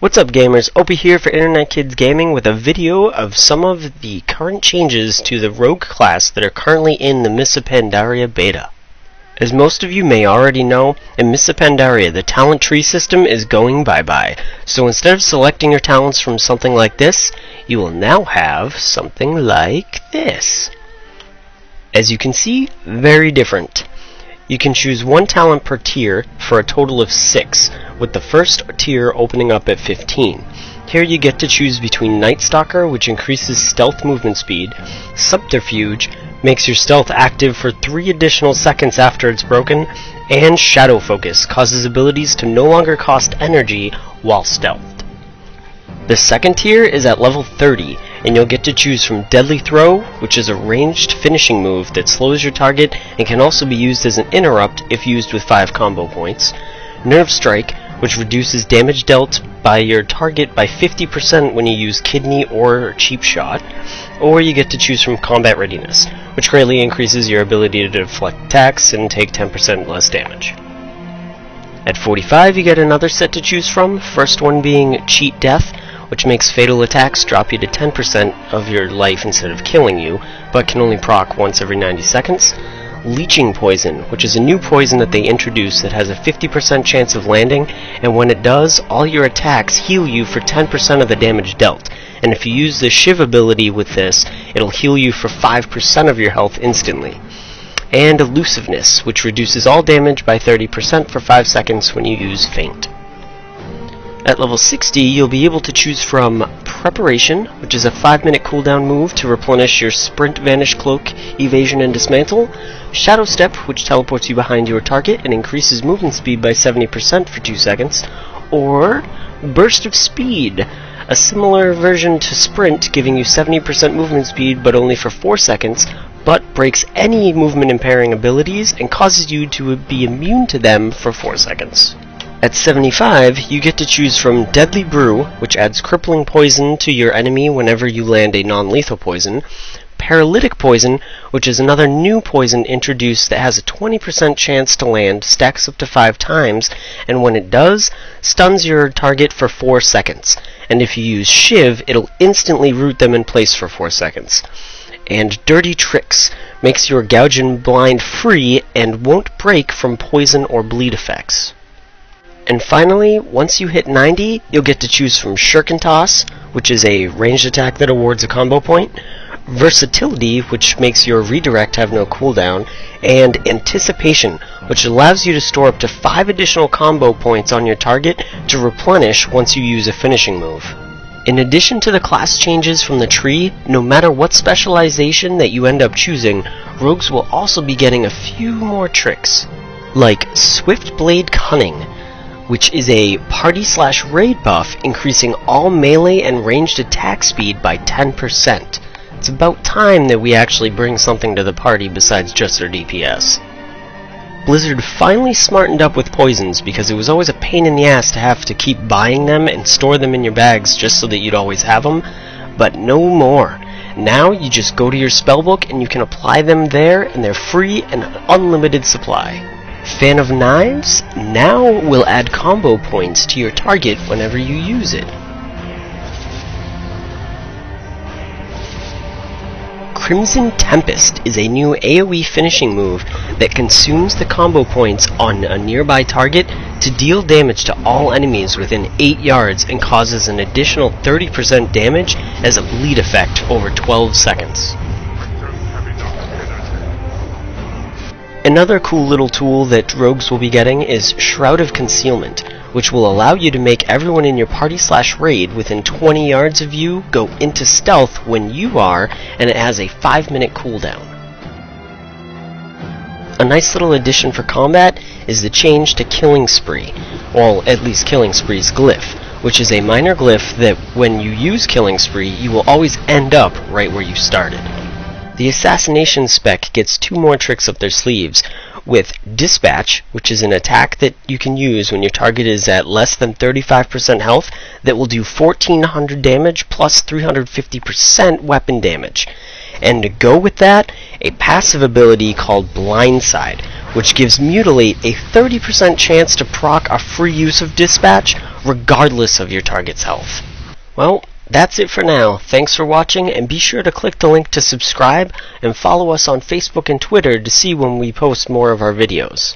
What's up gamers, Opie here for InternetKidzGaming with a video of some of the current changes to the rogue class that are currently in the Mists of Pandaria Beta. As most of you may already know, in Mists of Pandaria the talent tree system is going bye-bye, so instead of selecting your talents from something like this, you will now have something like this. As you can see, very different. You can choose one talent per tier for a total of 6, with the first tier opening up at 15. Here you get to choose between Night Stalker, which increases stealth movement speed, Subterfuge, makes your stealth active for 3 additional seconds after it's broken, and Shadow Focus, causes abilities to no longer cost energy while stealthed. The second tier is at level 30, and you'll get to choose from Deadly Throw, which is a ranged finishing move that slows your target and can also be used as an interrupt if used with 5 combo points, Nerve Strike, which reduces damage dealt by your target by 50% when you use Kidney or Cheap Shot, or you get to choose from Combat Readiness, which greatly increases your ability to deflect attacks and take 10% less damage. At 45 you get another set to choose from, first one being Cheat Death, which makes fatal attacks drop you to 10% of your life instead of killing you, but can only proc once every 90 seconds. Leeching Poison, which is a new poison that they introduced that has a 50% chance of landing, and when it does, all your attacks heal you for 10% of the damage dealt, and if you use the Shiv ability with this, it'll heal you for 5% of your health instantly. And Elusiveness, which reduces all damage by 30% for 5 seconds when you use Feint. At level 60, you'll be able to choose from Preparation, which is a 5-minute cooldown move to replenish your Sprint, Vanish Cloak, Evasion, and Dismantle, Shadow Step, which teleports you behind your target and increases movement speed by 70% for 2 seconds, or Burst of Speed, a similar version to Sprint, giving you 70% movement speed but only for 4 seconds, but breaks any movement impairing abilities and causes you to be immune to them for 4 seconds. At 75, you get to choose from Deadly Brew, which adds crippling poison to your enemy whenever you land a non-lethal poison, Paralytic Poison, which is another new poison introduced that has a 20% chance to land, stacks up to 5 times, and when it does, stuns your target for 4 seconds, and if you use Shiv, it'll instantly root them in place for 4 seconds. And Dirty Tricks makes your Gouge and Blind free and won't break from poison or bleed effects. And finally, once you hit 90, you'll get to choose from Shuriken Toss, which is a ranged attack that awards a combo point, Versatility, which makes your redirect have no cooldown, and Anticipation, which allows you to store up to 5 additional combo points on your target to replenish once you use a finishing move. In addition to the class changes from the tree, no matter what specialization that you end up choosing, rogues will also be getting a few more tricks, like Swift Blade Cunning, which is a party/raid buff increasing all melee and ranged attack speed by 10%. It's about time that we actually bring something to the party besides just their DPS. Blizzard finally smartened up with poisons because it was always a pain in the ass to have to keep buying them and store them in your bags just so that you'd always have them, but no more. Now you just go to your spellbook and you can apply them there, and they're free and unlimited supply. Fan of Knives? Now will add combo points to your target whenever you use it. Crimson Tempest is a new AoE finishing move that consumes the combo points on a nearby target to deal damage to all enemies within 8 yards and causes an additional 30% damage as a bleed effect over 12 seconds. Another cool little tool that rogues will be getting is Shroud of Concealment, which will allow you to make everyone in your party/raid within 20 yards of you go into stealth when you are, and it has a 5-minute cooldown. A nice little addition for combat is the change to Killing Spree, well, at least Killing Spree's glyph, which is a minor glyph that when you use Killing Spree, you will always end up right where you started. The Assassination spec gets 2 more tricks up their sleeves, with Dispatch, which is an attack that you can use when your target is at less than 35% health that will do 1400 damage plus 350% weapon damage. And to go with that, a passive ability called Blindside, which gives Mutilate a 30% chance to proc a free use of Dispatch regardless of your target's health. Well, that's it for now. Thanks for watching, and be sure to click the link to subscribe and follow us on Facebook and Twitter to see when we post more of our videos.